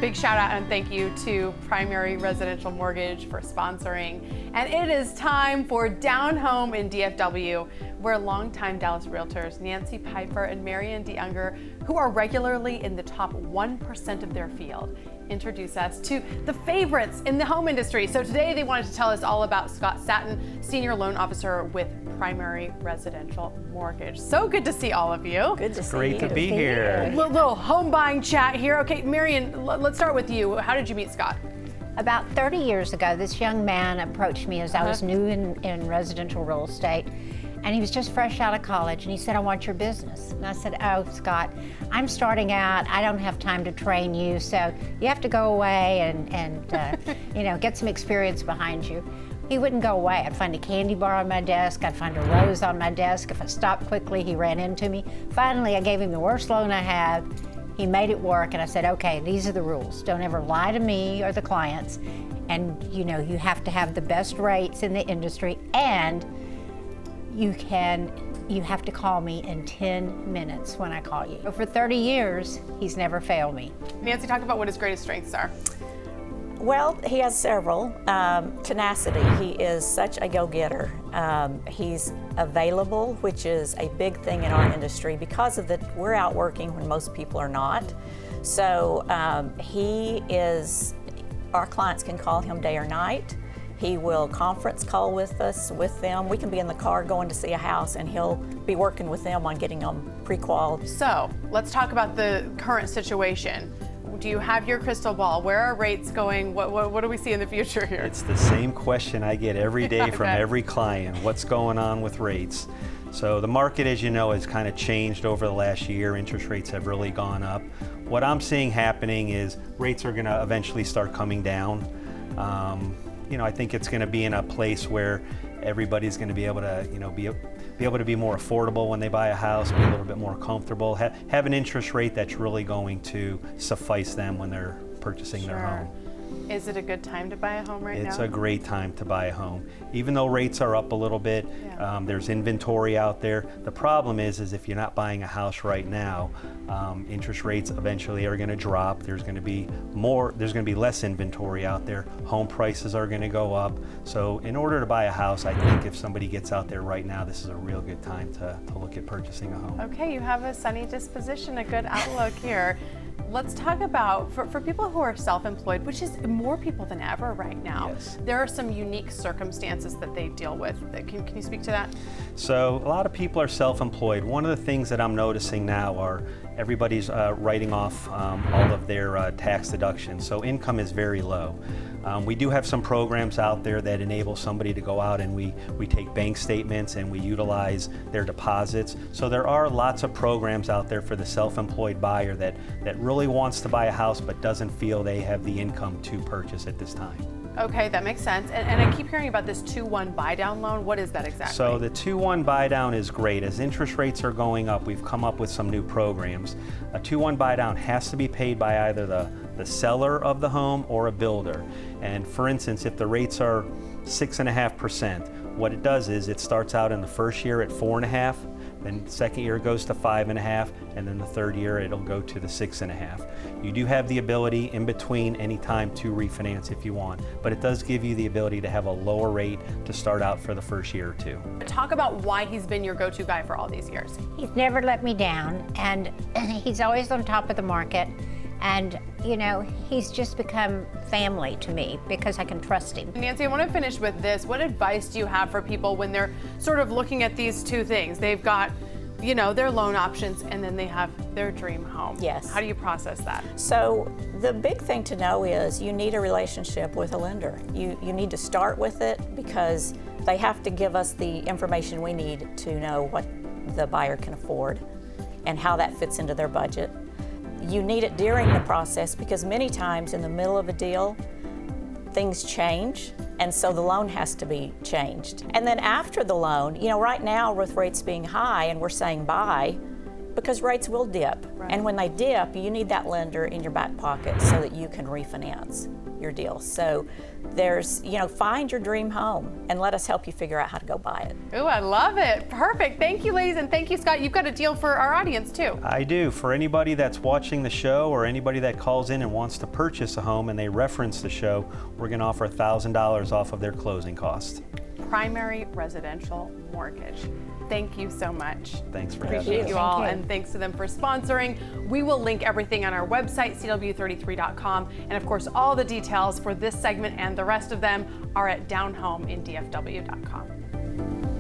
Big shout out and thank you to Primary Residential Mortgage for sponsoring. And it is time for Down Home in DFW, where longtime Dallas realtors Nancy Piper and Marianne DeUnger, who are regularly in the top 1% of their field, introduce us to the favorites in the home industry. So today they wanted to tell us all about Scott Satine, Senior Loan Officer with Primary Residential Mortgage. So good to see all of you. Good to see you. Great to be here. Little home buying chat here. Okay, Marianne, let's start with you. How did you meet Scott? About 30 years ago, this young man approached me as I was new in residential real estate. And he was just fresh out of college, and he said, I want your business. And I said, oh, Scott, I'm starting out. I don't have time to train you, so you have to go away and get some experience behind you. He wouldn't go away. I'd find a candy bar on my desk. I'd find a rose on my desk. If I stopped quickly, he ran into me. Finally, I gave him the worst loan I had. He made it work, and I said, okay, these are the rules. Don't ever lie to me or the clients. And you have to have the best rates in the industry, and you have to call me in 10 minutes when I call you. For 30 years, he's never failed me. Nancy, talk about what his greatest strengths are. Well, he has several. Tenacity, he is such a go-getter. He's available, which is a big thing in our industry because of that we're out working when most people are not. So our clients can call him day or night. He will conference call with them. We can be in the car going to see a house, and he'll be working with them on getting them pre-qualified. So let's talk about the current situation. Do you have your crystal ball? Where are rates going? What do we see in the future here? It's the same question I get every day from every client. What's going on with rates? So the market, as you know, has kind of changed over the last year. Interest rates have really gone up. What I'm seeing happening is rates are going to eventually start coming down. I think it's going to be in a place where everybody's going to be able to, be able to be more affordable when they buy a house, be a little bit more comfortable, have an interest rate that's really going to suffice them when they're purchasing their home. Is it a good time to buy a home right now? It's a great time to buy a home. Even though rates are up a little bit, there's inventory out there. The problem is if you're not buying a house right now, interest rates eventually are going to drop. There's going to be less inventory out there. Home prices are going to go up. So in order to buy a house, I think if somebody gets out there right now, this is a real good time to look at purchasing a home. Okay, you have a sunny disposition, a good outlook here. Let's talk about, for people who are self-employed, which is more people than ever right now, yes, there are some unique circumstances that they deal with. Can you speak to that? So a lot of people are self-employed. One of the things that I'm noticing now are everybody's writing off all of their tax deductions. So income is very low. We do have some programs out there that enable somebody to go out and we take bank statements and we utilize their deposits. So there are lots of programs out there for the self-employed buyer that really wants to buy a house but doesn't feel they have the income to purchase at this time. Okay, that makes sense. And I keep hearing about this 2-1 buy-down loan. What is that exactly? So the 2-1 buy-down is great. As interest rates are going up, we've come up with some new programs. A 2-1 buy-down has to be paid by either the seller of the home or a builder. And for instance, if the rates are 6.5%, what it does is it starts out in the first year at 4.5%, then the second year it goes to 5.5%, and then the third year it'll go to the 6.5%. You do have the ability in between any time to refinance if you want, but it does give you the ability to have a lower rate to start out for the first year or two. Talk about why he's been your go-to guy for all these years. He's never let me down, and he's always on top of the market. And, he's just become family to me because I can trust him. Nancy, I want to finish with this. What advice do you have for people when they're sort of looking at these two things? They've got, their loan options, and then they have their dream home. Yes. How do you process that? So the big thing to know is you need a relationship with a lender. You need to start with it because they have to give us the information we need to know what the buyer can afford and how that fits into their budget. You need it during the process because many times in the middle of a deal, things change, and so the loan has to be changed. And then after the loan, right now with rates being high and we're saying buy, because rates will dip. Right. And when they dip, you need that lender in your back pocket so that you can refinance your deal. So there's, find your dream home and let us help you figure out how to go buy it. Ooh, I love it. Perfect. Thank you, ladies, and thank you, Scott. You've got a deal for our audience, too. I do. For anybody that's watching the show or anybody that calls in and wants to purchase a home and they reference the show, we're going to offer $1,000 off of their closing cost. Primary residential mortgage. Thank you so much. Thanks for having us. Appreciate you all, Thank you. and thanks to them for sponsoring. We will link everything on our website, cw33.com, and of course, all the details for this segment and the rest of them are at downhomeindfw.com.